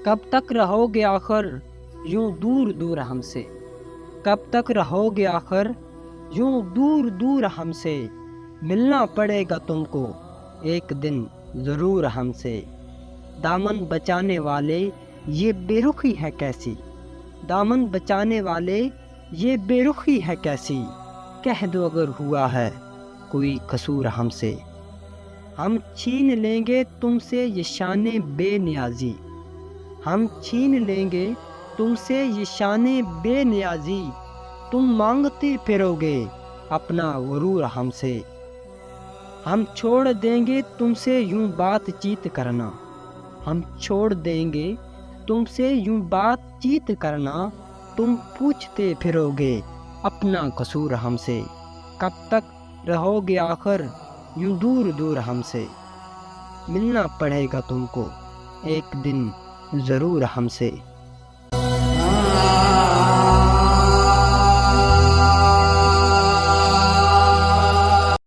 کب تک رہو گے آخر یوں دور دور ہم سے؟ کب تک رہو گے آخر یوں دور دور ہم سے؟ ملنا پڑے گا تم کو ایک دن ضرور ہم سے۔ دامن بچانے والے یہ بے رخی ہے کیسی؟ دامن بچانے والے یہ بے رخی ہے کیسی؟ کہہ دو اگر ہوا ہے کوئی قصور ہم سے، ہم چھین لیں گے تم سے یہ شان بے نیازی۔ ہم چھین لیں گے تم سے یہ شان بے نیازی، تم مانگتے پھرو گے اپنا غرور ہم سے۔ ہم چھوڑ دیں گے تم سے یوں بات چیت کرنا، ہم چھوڑ دیں گے تم سے یوں بات چیت کرنا، تم پوچھتے پھرو گے اپنا قصور ہم سے۔ کب تک رہو گے آخر یوں دور دور ہم سے؟ ملنا پڑے گا تم کو ایک دن ضرور ہم سے۔